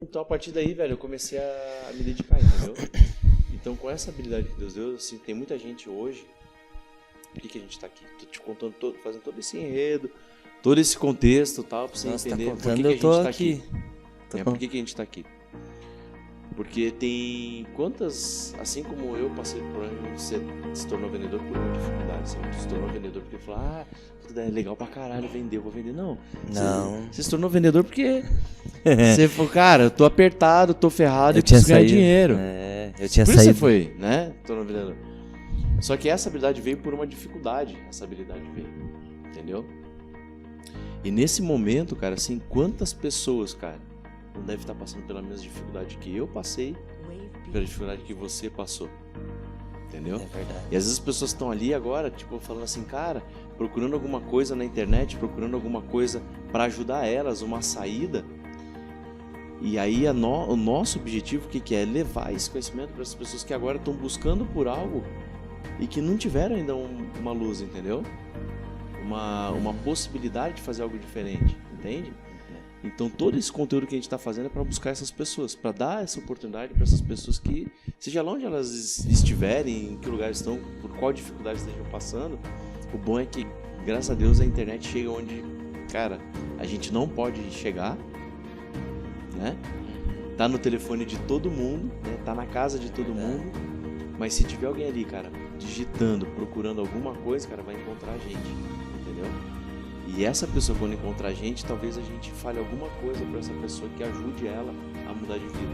Então, a partir daí, velho, eu comecei a me dedicar, entendeu? Então, com essa habilidade que Deus deu, assim, tem muita gente hoje. Por que a gente tá aqui? Tô te contando fazendo todo esse enredo, todo esse contexto e tal, pra você entender tá por que a gente tá aqui. Por que a gente tá aqui? Porque tem quantas, assim como eu passei por onde você se tornou vendedor por uma dificuldade, você não se tornou vendedor porque falou, é legal pra caralho vender, eu vou vender. Não. Você se tornou vendedor porque você falou, cara, eu tô apertado, tô ferrado, eu preciso ganhar dinheiro. Eu tinha por saído. Isso você foi, né? Tornou vendedor. Só que essa habilidade veio por uma dificuldade, entendeu? E nesse momento, cara, assim, quantas pessoas, cara, não devem estar passando pela mesma dificuldade que eu passei, pela dificuldade que você passou, entendeu? É verdade. E às vezes as pessoas estão ali agora, tipo, falando assim, cara, procurando alguma coisa na internet, procurando alguma coisa para ajudar elas, uma saída. E aí o nosso objetivo, o que é? Levar esse conhecimento para essas pessoas que agora estão buscando por algo e que não tiveram ainda uma luz, entendeu? Uma possibilidade de fazer algo diferente, entende? Então todo esse conteúdo que a gente está fazendo é para buscar essas pessoas, para dar essa oportunidade para essas pessoas que, seja lá onde elas estiverem, em que lugar estão, por qual dificuldade estejam passando, o bom é que, graças a Deus, a internet chega onde, cara, a gente não pode chegar, né? Tá no telefone de todo mundo, né? Tá na casa de todo mundo, mas se tiver alguém ali, cara, digitando, procurando alguma coisa, cara, vai encontrar a gente, entendeu? E essa pessoa, quando encontrar a gente, talvez a gente fale alguma coisa para essa pessoa que ajude ela a mudar de vida.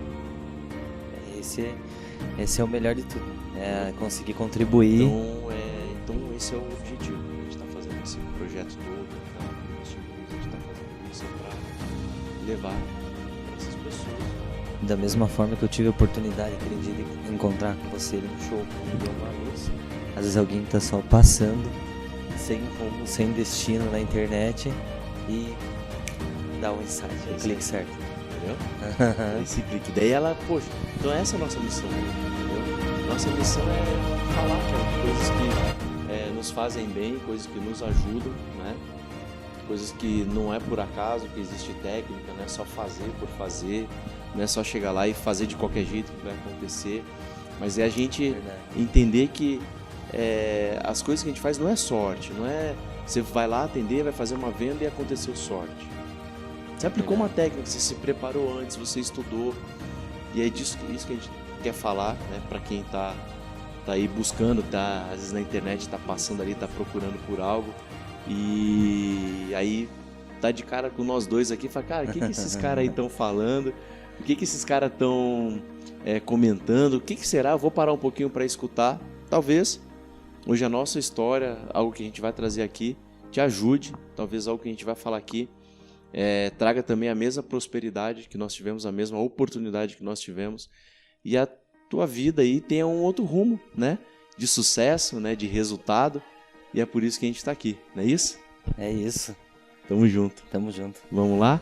Esse é o melhor de tudo, é conseguir contribuir. Então esse é o objetivo. A gente está fazendo esse projeto todo, tá? A gente está fazendo isso para levar para essas pessoas. Da mesma forma que eu tive a oportunidade aquele dia de encontrar com você no show, me deu uma luz. Às vezes alguém está só passando, sem rumo, sem destino na internet e dá um insight, um clique certo. Entendeu? Esse clique. Daí ela, poxa, então essa é a nossa missão, entendeu? Nossa missão é falar, cara, coisas que nos fazem bem, coisas que nos ajudam, né? Coisas que não é por acaso, que existe técnica, não é só fazer por fazer, não é só chegar lá e fazer de qualquer jeito que vai acontecer, mas é a gente entender que as coisas que a gente faz não é sorte, não é você vai lá atender, vai fazer uma venda e aconteceu sorte. Você aplicou uma técnica, você se preparou antes, você estudou, e é isso que a gente quer falar, né, para quem tá aí buscando, às vezes na internet tá passando ali, tá procurando por algo, e aí tá de cara com nós dois aqui, fala, cara, o que esses caras aí estão falando? O que esses caras estão comentando? O que será? Eu vou parar um pouquinho para escutar, talvez hoje a nossa história, algo que a gente vai trazer aqui, te ajude, talvez algo que a gente vai falar aqui traga também a mesma prosperidade que nós tivemos, a mesma oportunidade que nós tivemos, e a tua vida aí tenha um outro rumo, né? De sucesso, né? De resultado, e é por isso que a gente está aqui, não é isso? É isso. Tamo junto. Tamo junto. Vamos lá?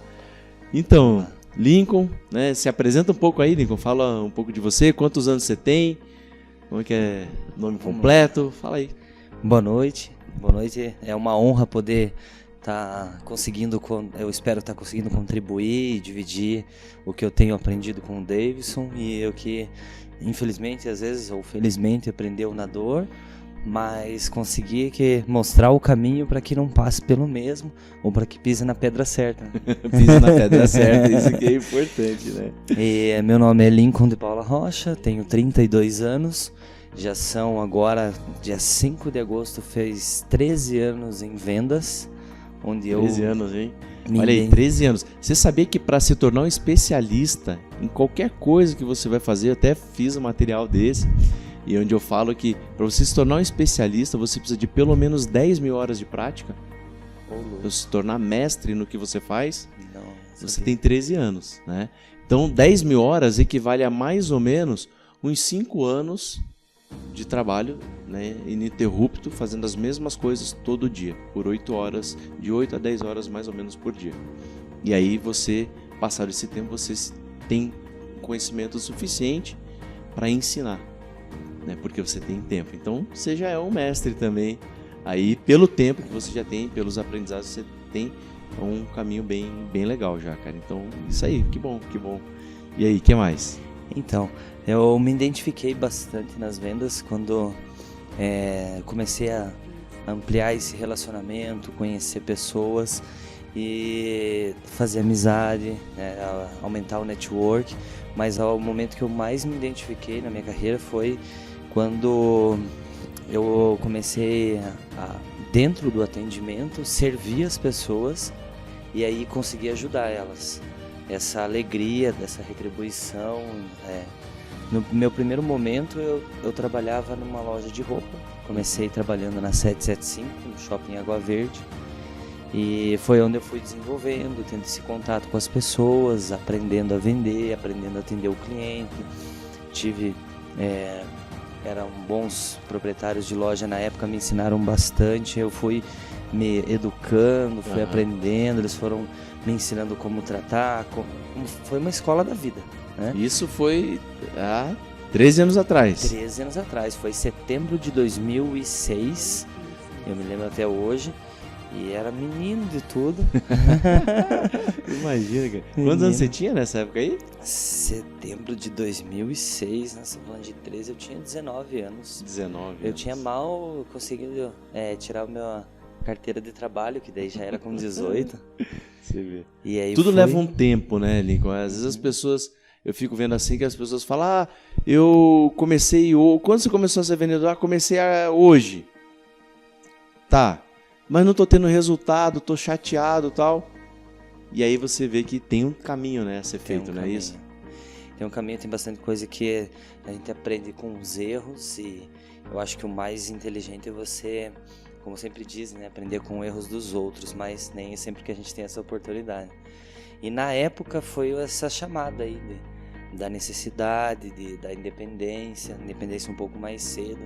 Então, Lincoln, né? Se apresenta um pouco aí, Lincoln, fala um pouco de você, quantos anos você tem, como é que é o nome completo, fala aí. Boa noite, é uma honra poder eu espero estar conseguindo contribuir e dividir o que eu tenho aprendido com o Davidson, e eu que infelizmente às vezes ou felizmente aprendeu na dor, mas consegui mostrar o caminho para que não passe pelo mesmo, ou para que pise na pedra certa. Pise na pedra certa, isso que é importante, né? E meu nome é Lincoln de Paula Rocha, tenho 32 anos, já são agora, dia 5 de agosto, fez 13 anos em vendas. 13 anos, hein? Olha aí, 13 anos. Você sabia que para se tornar um especialista em qualquer coisa que você vai fazer, eu até fiz um material desse, e onde eu falo que para você se tornar um especialista, você precisa de pelo menos 10 mil horas de prática. Para se tornar mestre no que você faz, você tem 13 anos, né? Então 10 mil horas equivale a mais ou menos uns 5 anos de trabalho, né, ininterrupto, fazendo as mesmas coisas todo dia, por 8 horas, de 8 a 10 horas mais ou menos por dia. E aí você, passado esse tempo, você tem conhecimento suficiente para ensinar, né, porque você tem tempo. Então você já é um mestre também, aí pelo tempo que você já tem, pelos aprendizados que você tem, é um caminho bem legal já, cara. Então isso aí, que bom, que bom. E aí, o que mais? Então, eu me identifiquei bastante nas vendas quando comecei a ampliar esse relacionamento, conhecer pessoas e fazer amizade, né, aumentar o network. Mas o momento que eu mais me identifiquei na minha carreira foi quando eu comecei dentro do atendimento, servir as pessoas e aí conseguir ajudar elas. Essa alegria, dessa retribuição. No meu primeiro momento eu trabalhava numa loja de roupa. Comecei trabalhando na 775, no shopping Água Verde. E foi onde eu fui desenvolvendo, tendo esse contato com as pessoas, aprendendo a vender, aprendendo a atender o cliente. Eram bons proprietários de loja na época, me ensinaram bastante. Eu fui me educando, fui aprendendo, eles foram me ensinando como tratar. Foi uma escola da vida, né? Isso foi há 13 anos atrás. 13 anos atrás, foi setembro de 2006, eu me lembro até hoje. E era menino de tudo. Imagina, cara. Quantos anos você tinha nessa época aí? Setembro de 2006, nós estamos falando de 13, eu tinha 19 anos. 19 anos. Eu tinha mal conseguido tirar a minha carteira de trabalho, que daí já era com 18. Você vê. E aí tudo leva um tempo, né, Lincoln? Às vezes as pessoas... Eu fico vendo assim que as pessoas falam... eu comecei... Quando você começou a ser vendedor? Comecei hoje. Tá. Mas não tô tendo resultado, tô chateado e tal. E aí você vê que tem um caminho, né, a ser feito, não é isso? Tem um caminho, tem bastante coisa que a gente aprende com os erros e eu acho que o mais inteligente é você, como sempre dizem, né, aprender com erros dos outros, mas nem é sempre que a gente tem essa oportunidade. E na época foi essa chamada aí da necessidade, da independência um pouco mais cedo.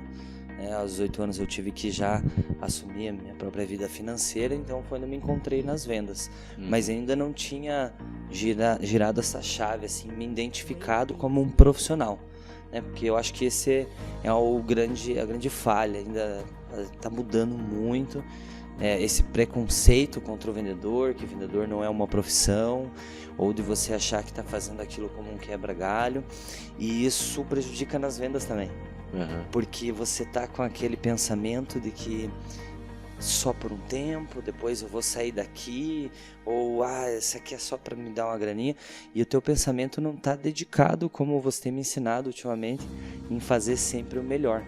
Aos 18 anos eu tive que já assumir a minha própria vida financeira, então foi quando eu me encontrei nas vendas. Mas ainda não tinha girado essa chave, assim, me identificado como um profissional, né? Porque eu acho que esse é a grande falha, ainda está mudando muito. Esse preconceito contra o vendedor, que o vendedor não é uma profissão, ou de você achar que está fazendo aquilo como um quebra-galho, e isso prejudica nas vendas também. Porque você tá com aquele pensamento de que só por um tempo, depois eu vou sair daqui, ou isso aqui é só para me dar uma graninha, e o teu pensamento não tá dedicado, como você tem me ensinado ultimamente, em fazer sempre o melhor.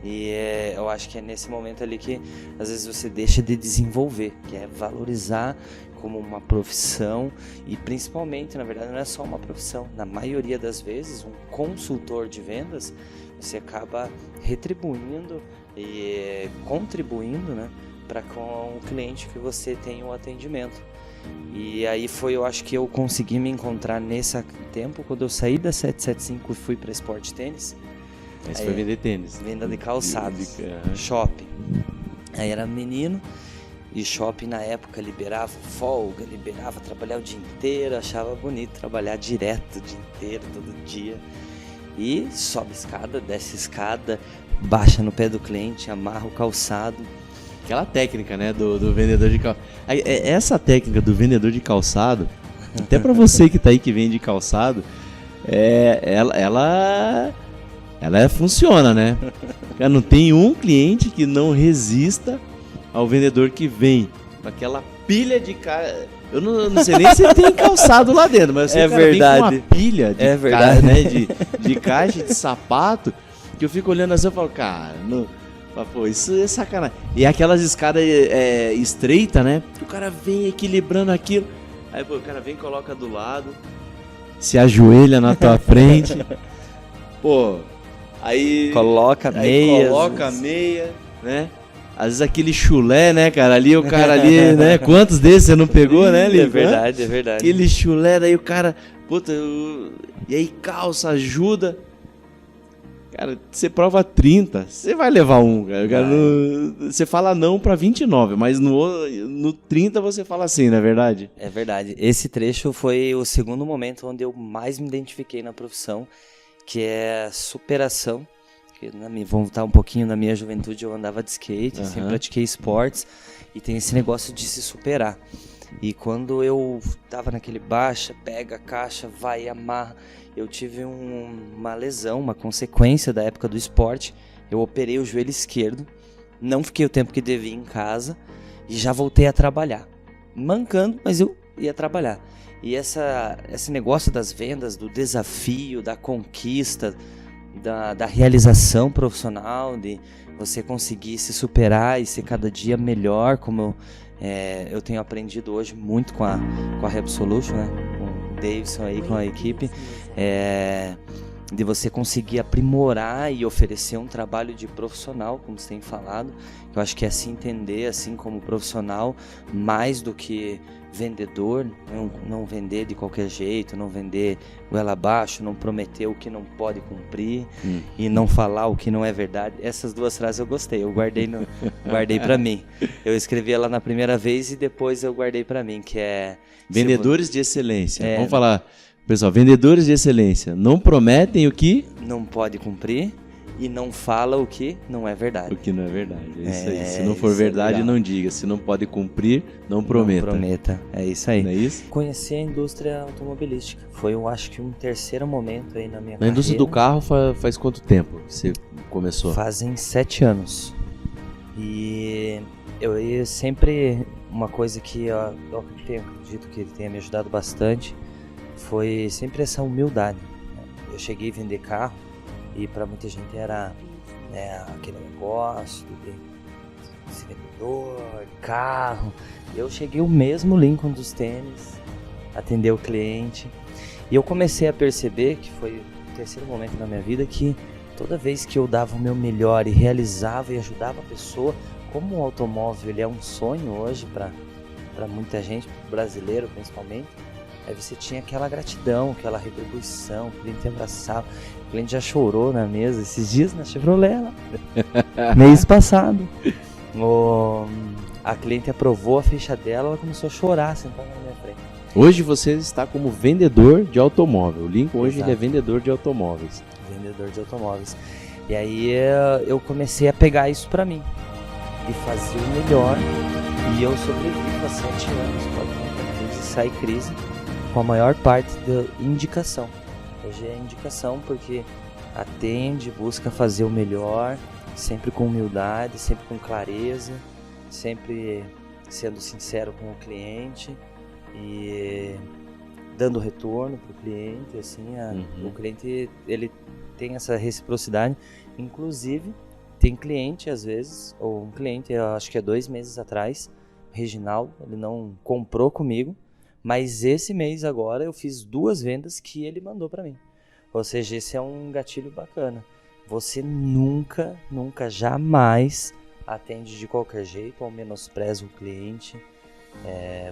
E eu acho que é nesse momento ali que às vezes você deixa de desenvolver, que é valorizar como uma profissão, e principalmente, na verdade, não é só uma profissão, na maioria das vezes, um consultor de vendas, você acaba retribuindo e contribuindo, né, para com o cliente que você tem o atendimento. E aí eu acho que eu consegui me encontrar nesse tempo, quando eu saí da 775 e fui para Sport Tênis. Aí você foi vender tênis. Venda de calçados, shopping. Aí era menino, e shopping na época liberava folga, liberava trabalhar o dia inteiro, achava bonito trabalhar direto o dia inteiro, todo dia. E sobe escada, desce escada, baixa no pé do cliente, amarra o calçado. Aquela técnica, né, do vendedor de calçado. Essa técnica do vendedor de calçado, até pra você que tá aí que vende calçado, ela funciona, né? Não tem um cliente que não resista ao vendedor que vem com aquela pilha de cara. Eu não sei nem se tem calçado lá dentro, mas eu sei que o cara vem com uma pilha de, né, de caixa de sapato, que eu fico olhando assim e falo, cara, pô, isso é sacanagem. E aquelas escadas estreitas, né? O cara vem equilibrando aquilo. Aí pô, o cara vem e coloca do lado, se ajoelha na tua frente. Pô, aí coloca meia, né? Às vezes aquele chulé, né, cara? Ali o cara ali, né? Quantos desses você não pegou, né, Lico? É verdade. Aquele chulé, daí o cara, puta, e aí calça, ajuda. Cara, você prova 30, você vai levar um, cara. Você fala não pra 29, mas no 30 você fala assim, não é verdade? É verdade. Esse trecho foi o segundo momento onde eu mais me identifiquei na profissão, que é superação. Vamos voltar um pouquinho, na minha juventude eu andava de skate, sempre pratiquei esportes, e tem esse negócio de se superar. E quando eu tava naquele baixa, pega a caixa, vai, amarra, eu tive uma lesão, uma consequência da época do esporte. Eu operei o joelho esquerdo, não fiquei o tempo que devia em casa e já voltei a trabalhar. Mancando, mas eu ia trabalhar. E esse negócio das vendas, do desafio, da conquista, da realização profissional, de você conseguir se superar e ser cada dia melhor, como eu tenho aprendido hoje muito com a Repsolution, né? Com o Davidson aí, com a equipe, de você conseguir aprimorar e oferecer um trabalho de profissional, como você tem falado. Eu acho que é se entender assim como profissional, mais do que vendedor, não vender de qualquer jeito, não vender goela abaixo, não prometer o que não pode cumprir e não falar o que não é verdade. Essas duas frases eu gostei, eu guardei para mim. Eu escrevi ela na primeira vez e depois eu guardei para mim, que é... Vendedores de excelência. Vamos falar, pessoal, vendedores de excelência não prometem o que não pode cumprir e não fala o que não é verdade. O que não é verdade, é isso aí. Se não for verdade, não diga. Se não pode cumprir, não prometa. Não prometa, é isso aí. Não é isso? Conheci a indústria automobilística. Foi, eu acho que um terceiro momento aí na minha carreira. Na indústria do carro faz quanto tempo que você começou? Fazem 7 anos. E eu sempre, uma coisa que eu acredito que ele tenha me ajudado bastante, foi sempre essa humildade. Eu cheguei a vender carro, e para muita gente era aquele negócio de ser vendedor, de carro. Eu cheguei o mesmo Lincoln dos tênis, atender o cliente. E eu comecei a perceber, que foi o terceiro momento na minha vida, que toda vez que eu dava o meu melhor e realizava e ajudava a pessoa, como o automóvel ele é um sonho hoje para muita gente, brasileiro principalmente, aí você tinha aquela gratidão, aquela retribuição, o cliente abraçava, o cliente já chorou na mesa esses dias na Chevrolet, mês passado. A cliente aprovou a ficha dela, ela começou a chorar sentada na minha frente. Hoje você está como vendedor de automóvel. O Lincoln hoje ele é vendedor de automóveis. Vendedor de automóveis. E aí eu comecei a pegar isso pra mim e fazer o melhor. E eu sobrevivo há 7 anos com a crise, sai crise com a maior parte da indicação. Hoje é indicação porque atende, busca fazer o melhor, sempre com humildade, sempre com clareza, sempre sendo sincero com o cliente e dando retorno para o cliente, assim, o cliente ele tem essa reciprocidade. Inclusive tem cliente às vezes, ou um cliente, eu acho que 2 meses atrás, Reginaldo, ele não comprou comigo, mas esse mês agora eu fiz 2 vendas que ele mandou para mim. Ou seja, esse é um gatilho bacana. Você nunca, jamais atende de qualquer jeito ou menospreza o cliente.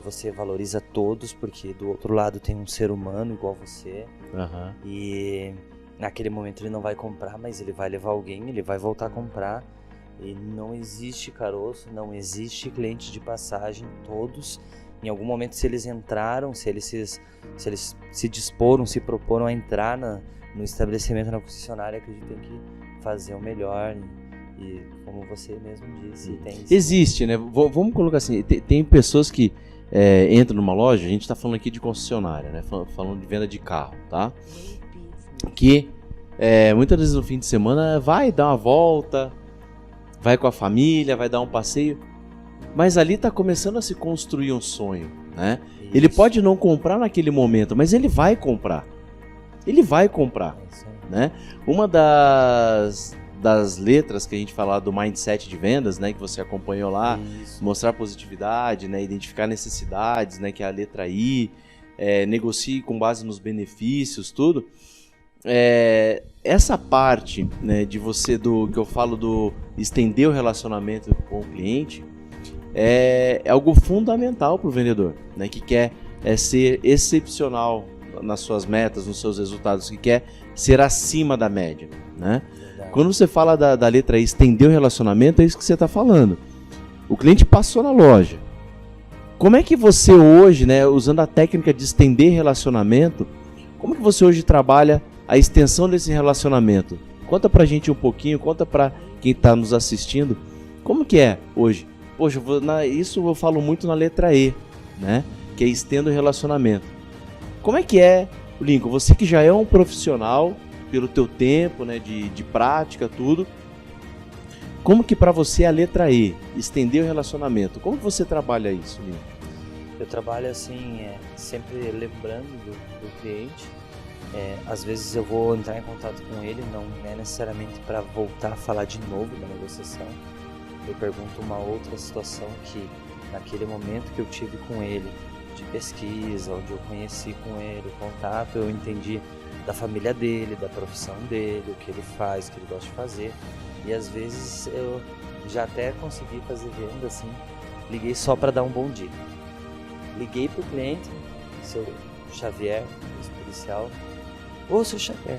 Você valoriza todos, porque do outro lado tem um ser humano igual você. E naquele momento ele não vai comprar, mas ele vai levar alguém, ele vai voltar a comprar. E não existe caroço, não existe cliente de passagem. Todos, em algum momento, se eles entraram, se eles se disporam, se proporam a entrar no estabelecimento, na concessionária, que a gente tem que fazer o melhor. E como você mesmo disse, tem... Existe, né? Vamos colocar assim, tem pessoas que entram numa loja, a gente está falando aqui de concessionária, né? Falando de venda de carro, tá? Que muitas vezes no fim de semana vai dar uma volta, vai com a família, vai dar um passeio, mas ali está começando a se construir um sonho, né? Isso. Ele pode não comprar naquele momento, mas ele vai comprar. Ele vai comprar, né? Uma das letras que a gente fala do mindset de vendas, né, que você acompanhou lá, isso, mostrar positividade, né, identificar necessidades, né, que é a letra I, negocie com base nos benefícios, tudo. Essa parte, né, de você, do que eu falo do estender o relacionamento com o cliente, é algo fundamental para o vendedor, né, que quer ser excepcional nas suas metas, nos seus resultados, que quer ser acima da média, né? Quando você fala da letra I, estender o relacionamento, é isso que você está falando. O cliente passou na loja. Como é que você hoje, né, usando a técnica de estender relacionamento, como que você hoje trabalha a extensão desse relacionamento? Conta pra gente um pouquinho, conta pra quem está nos assistindo, como que é hoje? Poxa, isso eu falo muito na letra E, né? Que é estendo o relacionamento. Como é que é, Lincoln, você que já é um profissional, pelo teu tempo, né, de prática, tudo, como que para você a letra E, estender o relacionamento, como que você trabalha isso, Lincoln? Eu trabalho assim, sempre lembrando do cliente. Às vezes eu vou entrar em contato com ele, não é necessariamente para voltar a falar de novo da negociação. Eu pergunto uma outra situação que, naquele momento que eu tive com ele, de pesquisa, onde eu conheci com ele, o contato, eu entendi da família dele, da profissão dele, o que ele faz, o que ele gosta de fazer. E às vezes eu já até consegui fazer venda assim, liguei só para dar um bom dia. Liguei pro cliente, seu Xavier, esse policial. Ô, seu Xavier.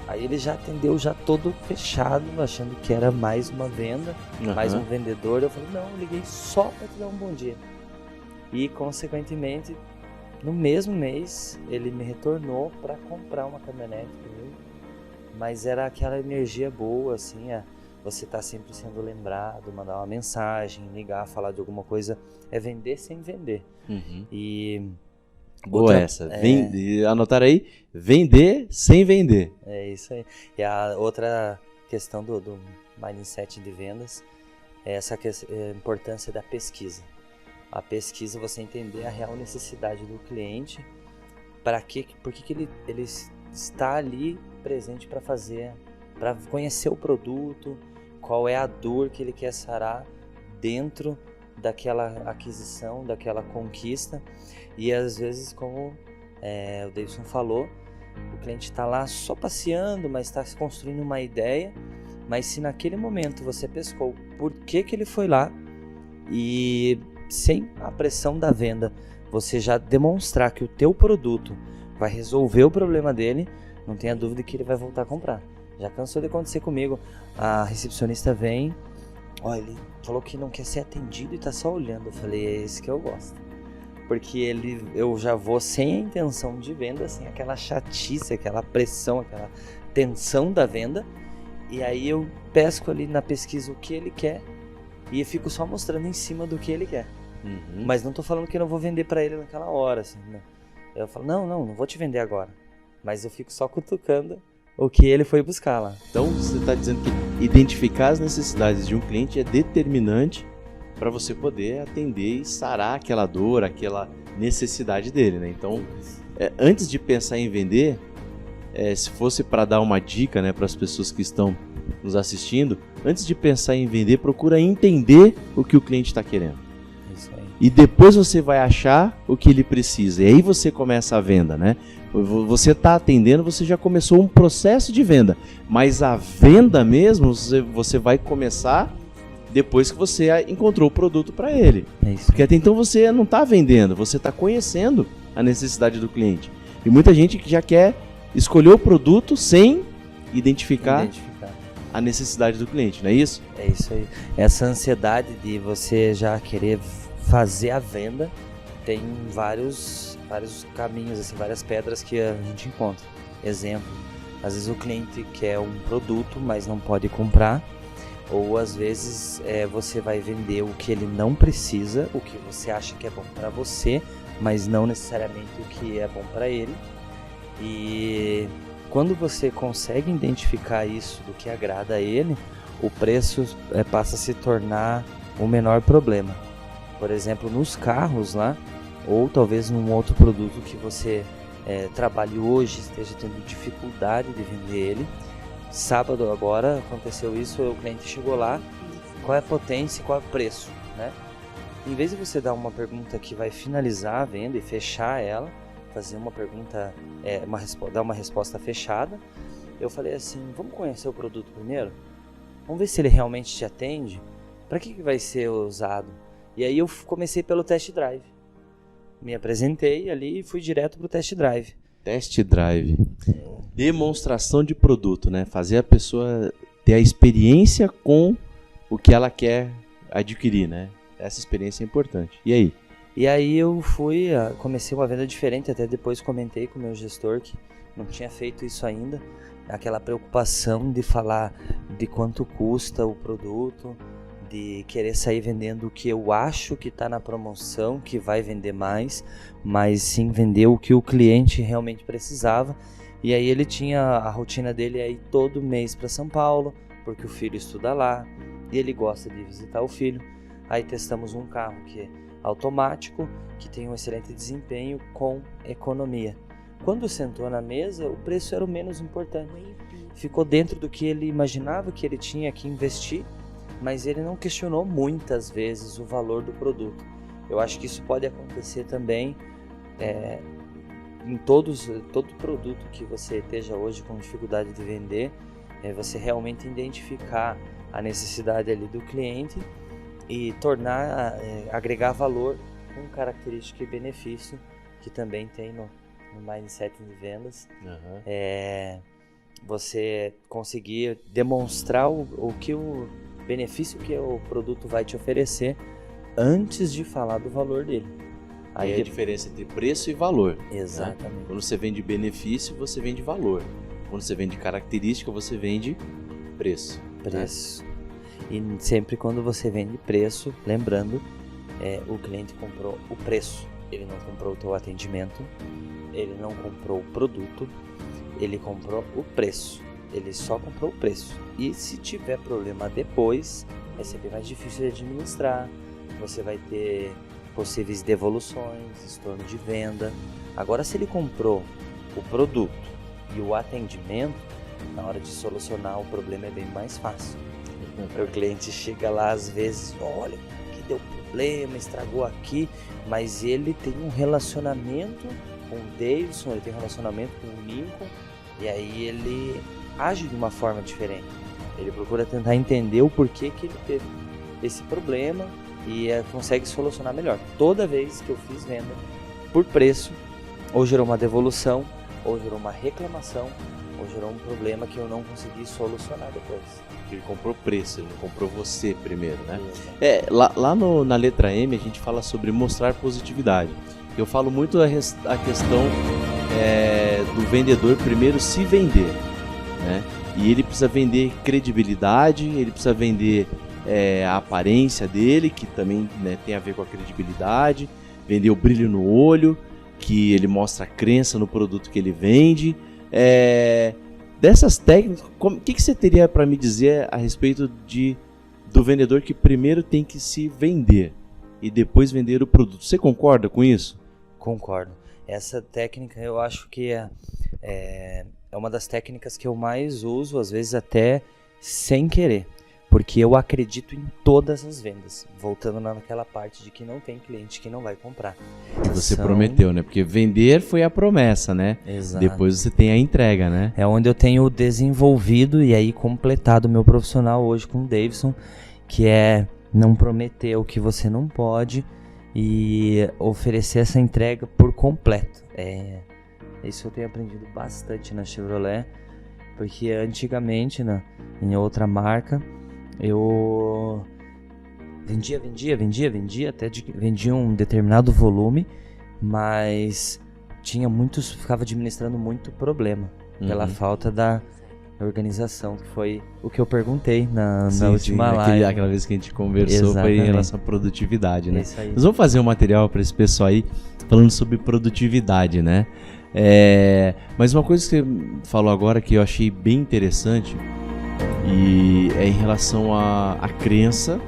Aí ele já atendeu, já todo fechado, achando que era mais uma venda, mais um vendedor. Eu falei, não, eu liguei só para te dar um bom dia. E, consequentemente, no mesmo mês, ele me retornou para comprar uma caminhonete comigo. Mas era aquela energia boa, assim, você tá sempre sendo lembrado, mandar uma mensagem, ligar, falar de alguma coisa. É vender sem vender. E... Boa essa. Anotaram aí? Vender sem vender. É isso aí. E a outra questão do mindset de vendas é essa importância da pesquisa. A pesquisa, você entender a real necessidade do cliente, por que ele está ali presente para fazer, para conhecer o produto, qual é a dor que ele quer sarar dentro daquela aquisição, daquela conquista. E às vezes, como o Davidson falou, o cliente está lá só passeando, mas está construindo uma ideia. Mas se naquele momento você pescou por que ele foi lá, e sem a pressão da venda, você já demonstrar que o teu produto vai resolver o problema dele, não tenha dúvida que ele vai voltar a comprar. Já cansou de acontecer comigo. A recepcionista vem, ele falou que não quer ser atendido e tá só olhando. Eu falei, é esse que eu gosto. Porque eu já vou sem a intenção de venda, sem aquela chatice, aquela pressão, aquela tensão da venda. E aí eu pesco ali na pesquisa o que ele quer e eu fico só mostrando em cima do que ele quer. Mas não tô falando que eu não vou vender para ele naquela hora, assim, né? Eu falo, não vou te vender agora. Mas eu fico só cutucando o que ele foi buscar lá. Então você está dizendo que identificar as necessidades de um cliente é determinante para você poder atender e sarar aquela dor, aquela necessidade dele, né? Então, antes de pensar em vender, se fosse para dar uma dica, né, para as pessoas que estão nos assistindo, antes de pensar em vender, procura entender o que o cliente está querendo. Isso aí. E depois você vai achar o que ele precisa. E aí você começa a venda, né? Você está atendendo, você já começou um processo de venda. Mas a venda mesmo, você vai começar depois que você encontrou o produto para ele. É isso. Porque até então você não está vendendo, você está conhecendo a necessidade do cliente. E muita gente que já quer escolher o produto sem identificar a necessidade do cliente, não é isso? É isso aí. Essa ansiedade de você já querer fazer a venda tem vários caminhos, assim, várias pedras que a gente encontra. Exemplo, às vezes o cliente quer um produto, mas não pode comprar. Ou às vezes você vai vender o que ele não precisa, o que você acha que é bom para você, mas não necessariamente o que é bom para ele. E quando você consegue identificar isso do que agrada a ele, o preço passa a se tornar o menor problema. Por exemplo, nos carros lá, ou talvez num outro produto que você trabalhe hoje, esteja tendo dificuldade de vender ele. Sábado agora aconteceu isso, o cliente chegou lá, qual é a potência e qual é o preço, né? Em vez de você dar uma pergunta que vai finalizar a venda e fechar ela, fazer uma pergunta, dar uma resposta fechada, eu falei assim, vamos conhecer o produto primeiro? Vamos ver se ele realmente te atende? Para que vai ser usado? E aí eu comecei pelo test drive. Me apresentei ali e fui direto pro test drive. Test drive. Demonstração de produto, né? Fazer a pessoa ter a experiência com o que ela quer adquirir, né? Essa experiência é importante. E aí? E aí eu comecei uma venda diferente, até depois comentei com o meu gestor que não tinha feito isso ainda. Aquela preocupação de falar de quanto custa o produto, de querer sair vendendo o que eu acho que está na promoção, que vai vender mais, mas sim vender o que o cliente realmente precisava. E aí ele tinha a rotina dele aí todo mês para São Paulo, porque o filho estuda lá e ele gosta de visitar o filho. Aí testamos um carro que é automático, que tem um excelente desempenho com economia. Quando sentou na mesa, o preço era o menos importante. Ficou dentro do que ele imaginava que ele tinha que investir, mas ele não questionou muitas vezes o valor do produto. Eu acho que isso pode acontecer também em todo produto que você esteja hoje com dificuldade de vender, você realmente identificar a necessidade ali do cliente e agregar valor com característica e benefício que também tem no mindset de vendas. Você conseguir demonstrar o benefício que o produto vai te oferecer antes de falar do valor dele. Aí é a diferença entre preço e valor. Exatamente. Né? Quando você vende benefício, você vende valor. Quando você vende característica, você vende preço. Preço. Né? E sempre quando você vende preço, lembrando, o cliente comprou o preço. Ele não comprou o teu atendimento, ele não comprou o produto, ele comprou o preço. Ele só comprou o preço. E se tiver problema depois, é sempre mais difícil de administrar. Você vai ter possíveis devoluções, estorno de venda. Agora, se ele comprou o produto e o atendimento, na hora de solucionar o problema é bem mais fácil. O cliente chega lá às vezes, olha, que deu problema, estragou aqui, mas ele tem um relacionamento com o Davidson, ele tem um relacionamento com o Lincoln, e aí ele age de uma forma diferente. Ele procura tentar entender o porquê que ele teve esse problema e consegue solucionar melhor. Toda vez que eu fiz venda por preço, ou gerou uma devolução, ou gerou uma reclamação, ou gerou um problema que eu não consegui solucionar depois. Ele comprou preço, ele não comprou você primeiro, né? Lá na letra M a gente fala sobre mostrar positividade. Eu falo muito a questão do vendedor primeiro se vender, né? E ele precisa vender credibilidade, ele precisa vender a aparência dele, que também, né, tem a ver com a credibilidade, vender o brilho no olho, que ele mostra a crença no produto que ele vende. Dessas técnicas, o que você teria para me dizer a respeito do vendedor que primeiro tem que se vender e depois vender o produto? Você concorda com isso? Concordo. Essa técnica eu acho que é uma das técnicas que eu mais uso, às vezes até sem querer, porque eu acredito em todas as vendas, voltando naquela parte de que não tem cliente que não vai comprar. Que você prometeu, né? Porque vender foi a promessa, né? Exato. Depois você tem a entrega, né? É onde eu tenho desenvolvido e aí completado o meu profissional hoje com o Davidson, que é não prometer o que você não pode e oferecer essa entrega por completo. Isso eu tenho aprendido bastante na Chevrolet, porque antigamente, em outra marca, eu vendia, até vendia um determinado volume, mas ficava administrando muito problema pela falta da organização, que foi o que eu perguntei na última live. Aquela vez que a gente conversou. Exatamente. Foi em relação à produtividade, né? Isso aí. Nós vamos fazer um material para esse pessoal aí falando sobre produtividade, né? Mas uma coisa que você falou agora que eu achei bem interessante e é em relação à crença.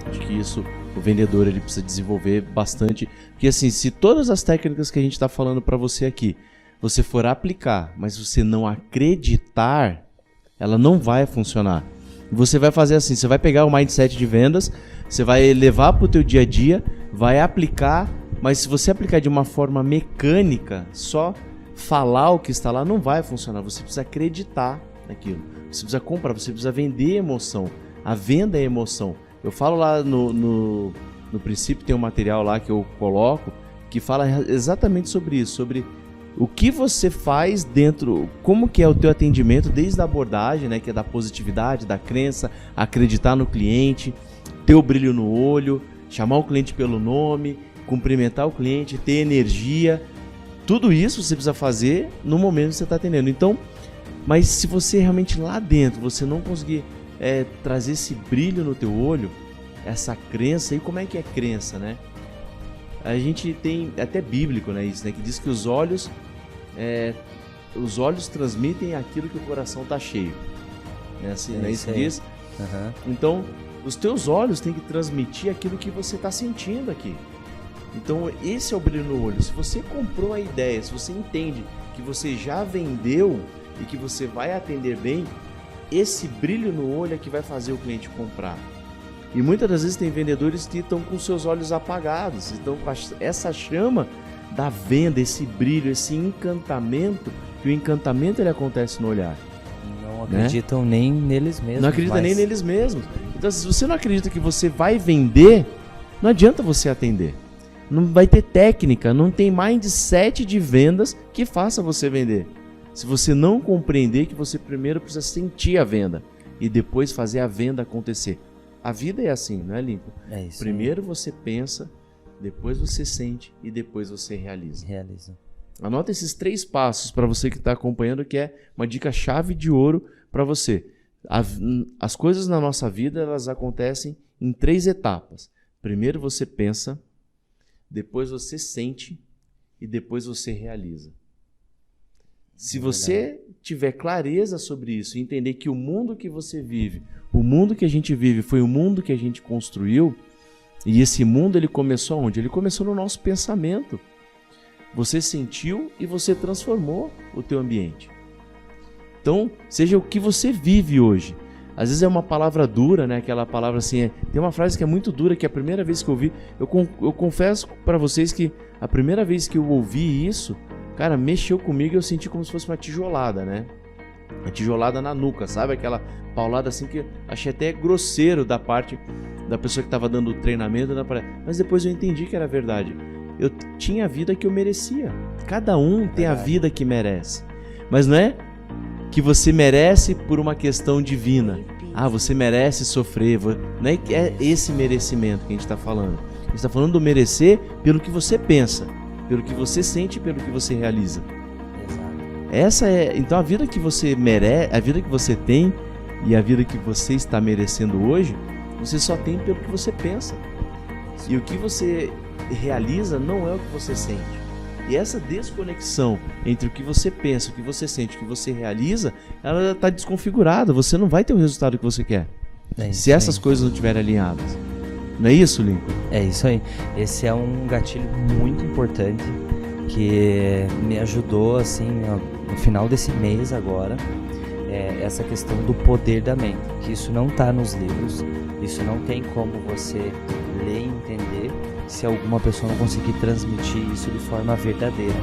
Acho que isso o vendedor ele precisa desenvolver bastante, porque assim, se todas as técnicas que a gente está falando para você aqui, você for aplicar, mas você não acreditar, ela não vai funcionar. Você vai fazer assim, você vai pegar o mindset de vendas, você vai levar para o teu dia a dia, vai aplicar, mas se você aplicar de uma forma mecânica, só falar o que está lá, não vai funcionar. Você precisa acreditar naquilo. Você precisa comprar, você precisa vender emoção. A venda é emoção. Eu falo lá no princípio, tem um material lá que eu coloco, que fala exatamente sobre isso, sobre o que você faz dentro, como que é o teu atendimento, desde a abordagem, né, que é da positividade, da crença, acreditar no cliente, ter o brilho no olho, chamar o cliente pelo nome, cumprimentar o cliente, ter energia. Tudo isso você precisa fazer no momento que você está atendendo. Então, mas se você realmente lá dentro, você não conseguir trazer esse brilho no teu olho, essa crença. E como é que é crença, né? A gente tem, até bíblico, né, isso, né, que diz que os olhos transmitem aquilo que o coração está cheio. Assim, né? Isso diz. Então, os teus olhos têm que transmitir aquilo que você está sentindo aqui. Então, esse é o brilho no olho. Se você comprou a ideia, se você entende que você já vendeu e que você vai atender bem, esse brilho no olho é que vai fazer o cliente comprar. E muitas das vezes tem vendedores que estão com seus olhos apagados, estão com essa chama da venda, esse brilho, esse encantamento, que o encantamento ele acontece no olhar. Não acreditam, né? Nem neles mesmos. Não acreditam nem neles mesmos. Então, se você não acredita que você vai vender, não adianta você atender. Não vai ter técnica, não tem mindset de vendas que faça você vender. Se você não compreender que você primeiro precisa sentir a venda e depois fazer a venda acontecer. A vida é assim, não é, Lincoln? É isso. Primeiro você pensa, depois você sente e depois você realiza. Anota esses 3 passos para você que está acompanhando, que é uma dica-chave de ouro para você. As coisas na nossa vida, elas acontecem em 3 etapas. Primeiro você pensa, depois você sente e depois você realiza. Se você tiver clareza sobre isso e entender que o mundo que você vive, o mundo que a gente vive foi o mundo que a gente construiu, e esse mundo ele começou onde? Ele começou no nosso pensamento. Você sentiu e você transformou o teu ambiente. Então, seja o que você vive hoje. Às vezes é uma palavra dura, né? Aquela palavra assim, tem uma frase que é muito dura, que a primeira vez que eu ouvi, eu confesso para vocês que a primeira vez que eu ouvi isso, cara, mexeu comigo e eu senti como se fosse uma tijolada, né? Uma tijolada na nuca, sabe? Aquela paulada assim que eu achei até grosseiro da parte da pessoa que estava dando o treinamento, mas depois eu entendi que era verdade. Eu tinha a vida que eu merecia. Cada um tem a vida que merece. Mas não é que você merece por uma questão divina. Ah, você merece sofrer. Não é esse merecimento que a gente está falando. A gente está falando do merecer pelo que você pensa, pelo que você sente e pelo que você realiza. Essa é, então, a vida que você merece, a vida que você tem e a vida que você está merecendo hoje, você só tem pelo que você pensa. E o que você realiza não é o que você sente. E essa desconexão entre o que você pensa, o que você sente, o que você realiza, ela está desconfigurada. Você não vai ter o resultado que você quer. Se essas coisas não estiverem alinhadas. Não é isso, Lincoln? É isso aí. Esse é um gatilho muito importante que me ajudou, assim, no final desse mês agora, essa questão do poder da mente. Que isso não está nos livros, isso não tem como você ler e entender se alguma pessoa não conseguir transmitir isso de forma verdadeira.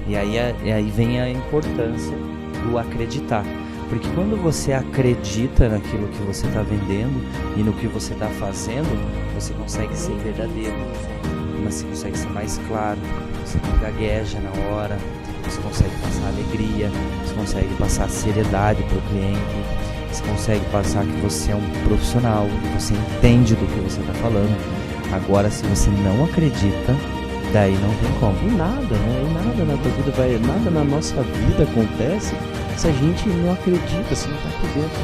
E aí vem a importância do acreditar. Porque quando você acredita naquilo que você está vendendo e no que você está fazendo, você consegue ser verdadeiro, você consegue ser mais claro, você não gagueja na hora, você consegue passar alegria, você consegue passar seriedade para o cliente, você consegue passar que você é um profissional, que você entende do que você está falando. Agora, se você não acredita, daí não tem como. E nada, né? E nada na tua vida nada na nossa vida acontece se a gente não acredita, se não está aqui dentro.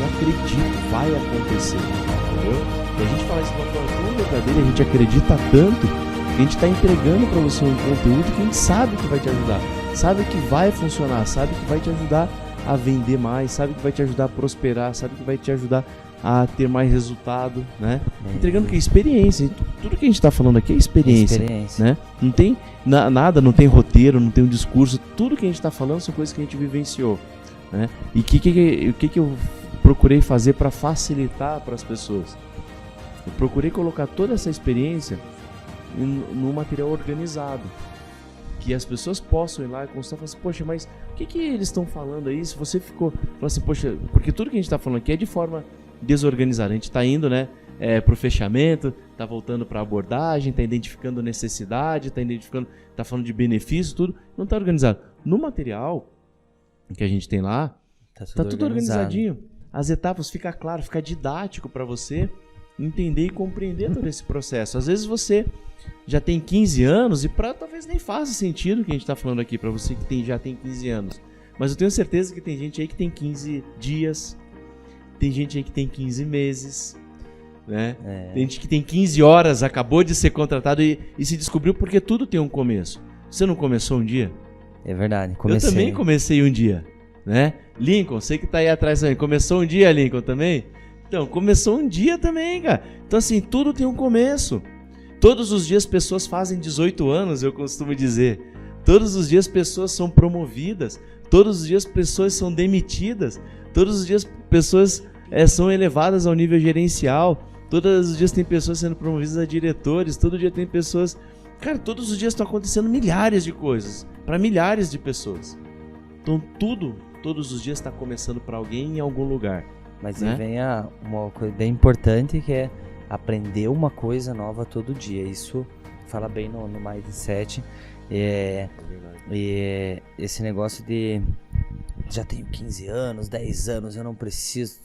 Não acredito, vai acontecer, entendeu? E a gente fala isso de uma forma tão verdadeira, a gente acredita tanto que a gente está entregando para você um conteúdo que a gente sabe que vai te ajudar, sabe que vai funcionar, sabe que vai te ajudar a vender mais, sabe que vai te ajudar a prosperar, sabe que vai te ajudar a ter mais resultado, né? Entregando que é experiência. Tudo que a gente está falando aqui é experiência. Né? Não tem nada, não tem roteiro, não tem um discurso. Tudo que a gente está falando são coisas que a gente vivenciou, né? E o que eu procurei fazer para facilitar para as pessoas? Eu procurei colocar toda essa experiência num material organizado, que as pessoas possam ir lá e consultar e falar assim, poxa, mas o que eles estão falando aí? Se você ficou assim, poxa, porque tudo que a gente está falando aqui é de forma desorganizada. A gente está indo, né, para o fechamento, está voltando para a abordagem, está identificando necessidade, está falando de benefício, tudo, não está organizado. No material que a gente tem lá, está tudo organizadinho. As etapas ficam claro, fica didático para você entender e compreender todo esse processo. Às vezes você já tem 15 anos e talvez nem faça sentido o que a gente está falando aqui para você que já tem 15 anos. Mas eu tenho certeza que tem gente aí que tem 15 dias, tem gente aí que tem 15 meses, né? Tem gente que tem 15 horas, acabou de ser contratado e se descobriu porque tudo tem um começo. Você não começou um dia? É verdade, comecei. Eu também comecei um dia, né? Lincoln, você que tá aí atrás também, começou um dia, Lincoln, também? Então, começou um dia também, cara. Então, assim, tudo tem um começo. Todos os dias pessoas fazem 18 anos, eu costumo dizer. Todos os dias pessoas são promovidas. Todos os dias pessoas são demitidas. Todos os dias pessoas são elevadas ao nível gerencial. Todos os dias tem pessoas sendo promovidas a diretores. Todo dia tem pessoas... Cara, todos os dias estão acontecendo milhares de coisas para milhares de pessoas. Então tudo, todos os dias está começando para alguém em algum lugar. Mas né? aí vem uma coisa bem importante que é aprender uma coisa nova todo dia. Isso fala bem no Mindset. Esse negócio de já tenho 15 anos, 10 anos, eu não preciso...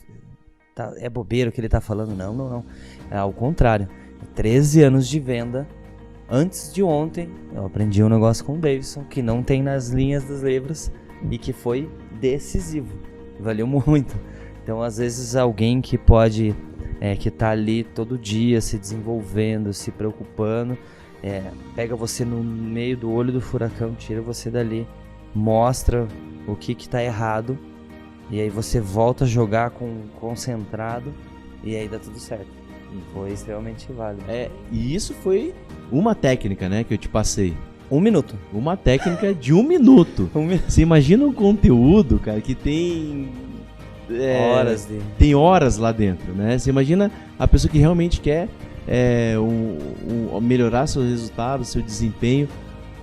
É bobeira o que ele tá falando. Não. É ao contrário. 13 anos de venda. Antes de ontem, eu aprendi um negócio com o Davidson que não tem nas linhas dos livros e que foi decisivo. Valeu muito. Então, às vezes, alguém que pode, que tá ali todo dia se desenvolvendo, se preocupando, pega você no meio do olho do furacão, tira você dali, mostra o que tá errado e aí você volta a jogar concentrado e aí dá tudo certo. E foi extremamente válido. E isso foi uma técnica, né, que eu te passei. 1 minuto. Uma técnica de 1 minuto. Você imagina um conteúdo, cara, que tem... Tem horas lá dentro, né? Você imagina a pessoa que realmente quer melhorar seus resultados, seu desempenho.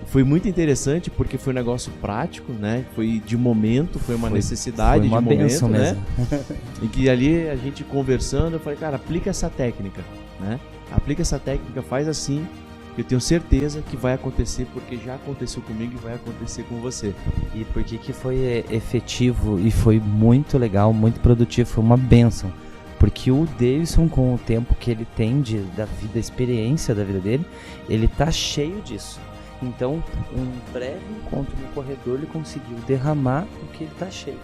Foi muito interessante porque foi um negócio prático, né? Foi de momento, foi uma necessidade foi uma de momento, benção, né? mesmo. E que ali a gente conversando, eu falei, cara, aplica essa técnica, né? Aplica essa técnica, faz assim, que eu tenho certeza que vai acontecer, porque já aconteceu comigo e vai acontecer com você. E por que foi efetivo e foi muito legal, muito produtivo, foi uma benção. Porque o Davidson, com o tempo que ele tem da experiência da vida dele, ele tá cheio disso. Então, um breve encontro no corredor, ele conseguiu derramar o que ele tá cheio.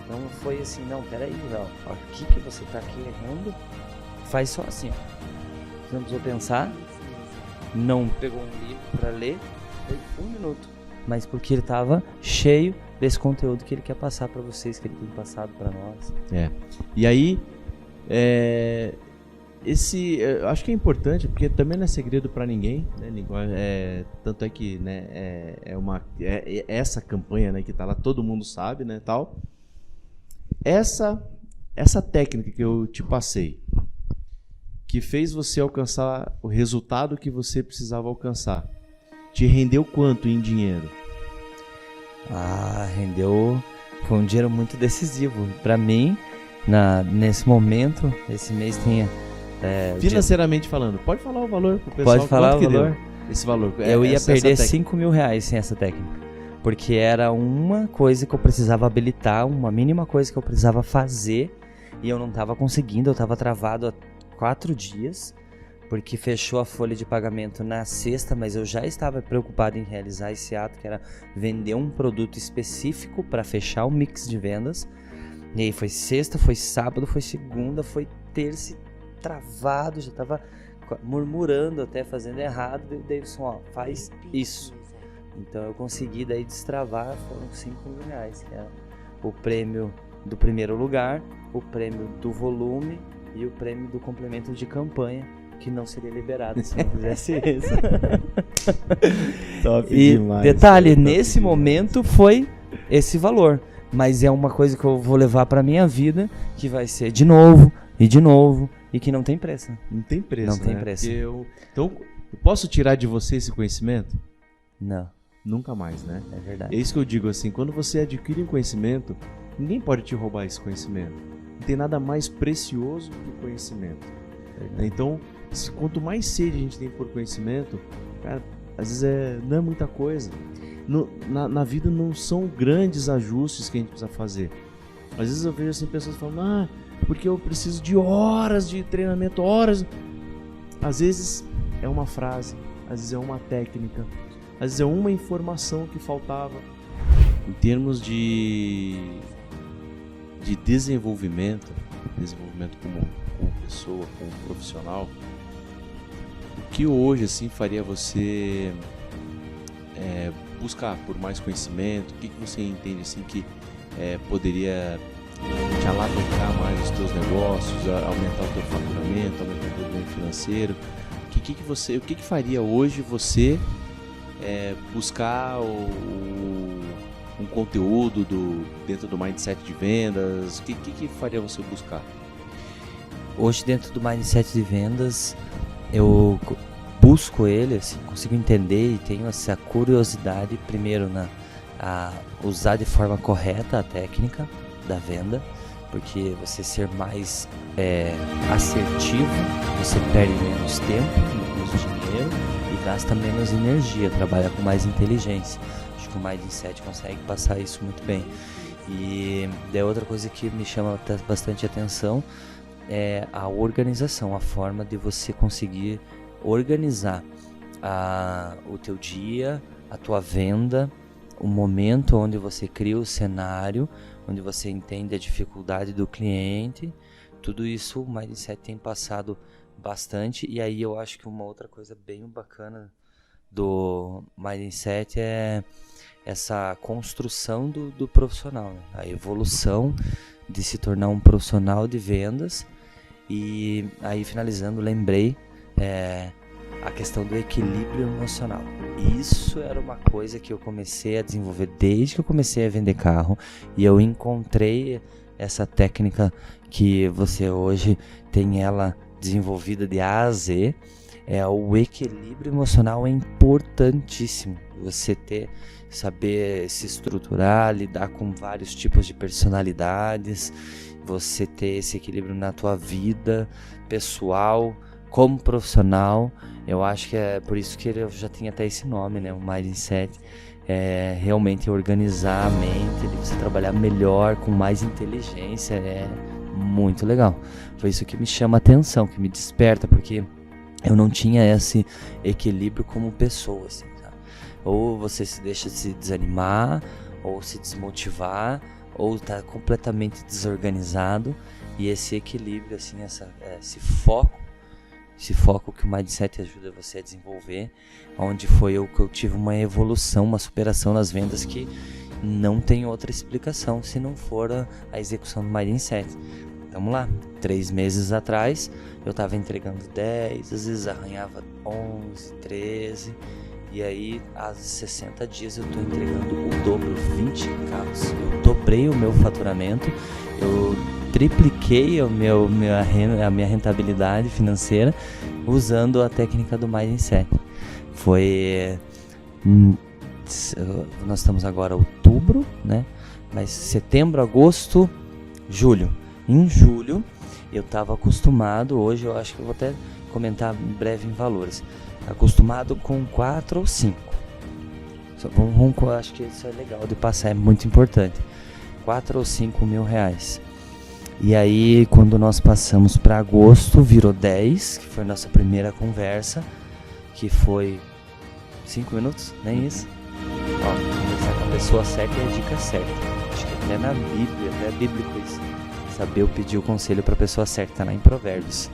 Então foi assim, não, peraí, ó, aqui que você tá aqui errando, faz só assim, ó. Você não precisou pensar, não pegou um livro para ler, foi 1 minuto. Mas porque ele tava cheio desse conteúdo que ele quer passar para vocês, que ele tem passado para nós. E aí, eu acho que é importante, porque também não é segredo para ninguém, né? Tanto é que, né, essa campanha, né, que tá lá, todo mundo sabe, né, tal. Essa técnica que eu te passei, que fez você alcançar o resultado que você precisava alcançar, te rendeu quanto em dinheiro? Rendeu, foi um dinheiro muito decisivo para mim. Nesse momento, esse mês tinha... financeiramente falando, pode falar o valor pro pessoal? Pode falar o valor? Esse valor. Eu ia perder 5 mil reais sem essa técnica. Porque era uma coisa que eu precisava habilitar, uma mínima coisa que eu precisava fazer. E eu não estava conseguindo, eu estava travado há 4 dias. Porque fechou a folha de pagamento na sexta, mas eu já estava preocupado em realizar esse ato, que era vender um produto específico para fechar o mix de vendas. E aí foi sexta, foi sábado, foi segunda, foi terça, travado, já tava murmurando até, fazendo errado. E o Davidson, ó, faz isso. Então eu consegui daí destravar, foram 5 mil reais, que era o prêmio do primeiro lugar, o prêmio do volume e o prêmio do complemento de campanha, que não seria liberado se não fizesse isso. Top e demais, detalhe, top nesse demais. momento foi esse valor, mas é uma coisa que eu vou levar pra minha vida, que vai ser de novo e que não tem preço. Não tem preço, Não tem né? preço. Então, eu posso tirar de você esse conhecimento? Não, Nunca mais, né? é verdade. É isso que eu digo, assim, quando você adquire um conhecimento, ninguém pode te roubar esse conhecimento. Não tem nada mais precioso que o conhecimento. Né? Então, quanto mais sede a gente tem por conhecimento, cara, às vezes não é muita coisa. Na vida não são grandes ajustes que a gente precisa fazer. Às vezes eu vejo assim, pessoas falando, porque eu preciso de horas de treinamento, horas. Às vezes é uma frase, às vezes é uma técnica, às vezes é uma informação que faltava. Em termos de desenvolvimento, desenvolvimento como pessoa, como profissional, o que hoje assim faria você buscar por mais conhecimento? O que você entende assim que poderia te alavancar mais os teus negócios, aumentar o teu faturamento, aumentar o teu ganho financeiro? O que faria hoje você buscar um conteúdo dentro do mindset de vendas? O que faria você buscar? Hoje, dentro do mindset de vendas, eu busco ele, assim, consigo entender e tenho essa curiosidade, primeiro, a usar de forma correta a técnica da venda, porque você ser mais assertivo, você perde menos tempo, menos dinheiro e gasta menos energia, trabalha com mais inteligência. Acho que o Mindset consegue passar isso muito bem. E daí outra coisa que me chama bastante atenção é a organização, a forma de você conseguir organizar o teu dia, a tua venda, o momento onde você cria o cenário, onde você entende a dificuldade do cliente. Tudo isso o Mindset tem passado bastante. E aí eu acho que uma outra coisa bem bacana do Mindset é essa construção do profissional, né? A evolução de se tornar um profissional de vendas. E aí, finalizando, lembrei a questão do equilíbrio emocional. Isso era uma coisa que eu comecei a desenvolver desde que eu comecei a vender carro, e eu encontrei essa técnica que você hoje tem ela desenvolvida de A a Z. O equilíbrio emocional é importantíssimo. Você saber se estruturar, lidar com vários tipos de personalidades, você ter esse equilíbrio na tua vida pessoal, como profissional. Eu acho que é por isso que ele já tem até esse nome, né? O Mindset. Realmente organizar a mente, você trabalhar melhor, com mais inteligência, é muito legal. Foi isso que me chama a atenção, que me desperta, porque eu não tinha esse equilíbrio como pessoa, assim, sabe? Ou você se deixa se desanimar, ou se desmotivar, ou tá completamente desorganizado. E esse equilíbrio, assim, esse foco que o Mindset ajuda você a desenvolver, onde foi que eu tive uma evolução, uma superação nas vendas que não tem outra explicação se não for a execução do Mindset. Vamos lá, 3 meses atrás eu estava entregando 10, às vezes arranhava 11, 13, e aí há 60 dias eu estou entregando o dobro, 20 carros. Eu dobrei o meu faturamento, eu tripliquei a minha rentabilidade financeira usando a técnica do Mindset. Nós estamos agora em outubro, né? Mas setembro, agosto, julho. Em julho eu estava acostumado, hoje eu acho que eu vou até comentar em breve em valores, acostumado com 4 ou 5. Eu acho que isso é legal de passar, é muito importante. 4 ou 5 mil reais. E aí, quando nós passamos para agosto, virou 10, que foi a nossa primeira conversa, que foi 5 minutos, nem isso. Conversar com a pessoa certa é a dica certa. Acho que até na Bíblia, até é bíblico isso. Saber eu pedir o conselho para a pessoa certa, tá lá em Provérbios.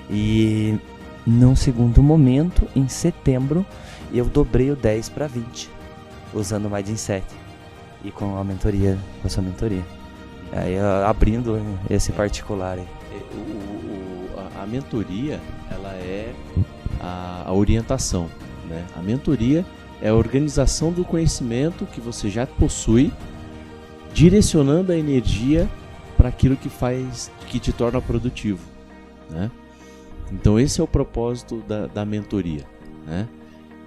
E num segundo momento, em setembro, eu dobrei o 10 para 20, usando o Mindset e com a sua mentoria. Aí, abrindo esse particular aí. A mentoria, ela é a orientação, né? A mentoria é a organização do conhecimento que você já possui, direcionando a energia para aquilo que te torna produtivo, né? Então esse é o propósito da mentoria, né?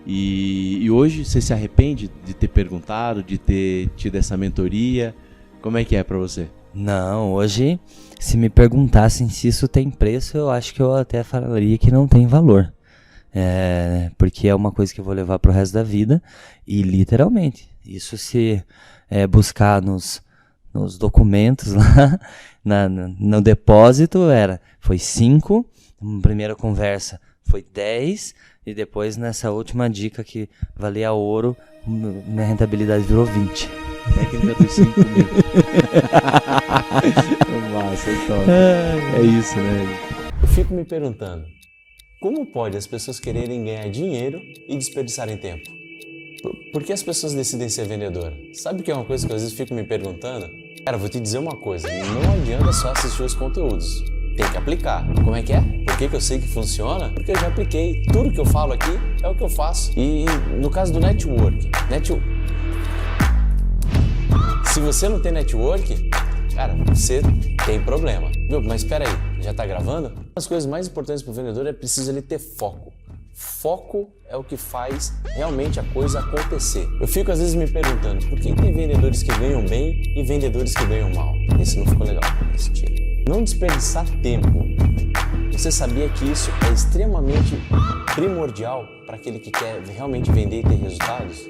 E hoje você se arrepende de ter perguntado, de ter tido essa mentoria? Como é que é para você? Não, hoje, se me perguntassem se isso tem preço, eu acho que eu até falaria que não tem valor. Porque é uma coisa que eu vou levar pro resto da vida. E literalmente, isso se buscar nos documentos lá, no depósito, foi 5, na primeira conversa foi 10, e depois nessa última dica que valia ouro, minha rentabilidade virou 20. Técnica dos 5 mil. Massa, top. É isso, né? Eu fico me perguntando, como pode as pessoas quererem ganhar dinheiro e desperdiçarem tempo? Por que as pessoas decidem ser vendedor? Sabe que é uma coisa que eu às vezes fico me perguntando? Cara, vou te dizer uma coisa, não adianta só assistir os conteúdos, tem que aplicar. Como é que é? Por que eu sei que funciona? Porque eu já apliquei. Tudo que eu falo aqui é o que eu faço. E no caso do network, se você não tem network, cara, você tem problema. Viu? Mas espera aí, já tá gravando? Uma das coisas mais importantes para o vendedor é preciso ele ter foco. Foco é o que faz realmente a coisa acontecer. Eu fico às vezes me perguntando, por que tem vendedores que ganham bem e vendedores que ganham mal? Esse não ficou legal, esse tiro. Não desperdiçar tempo. Você sabia que isso é extremamente primordial para aquele que quer realmente vender e ter resultados?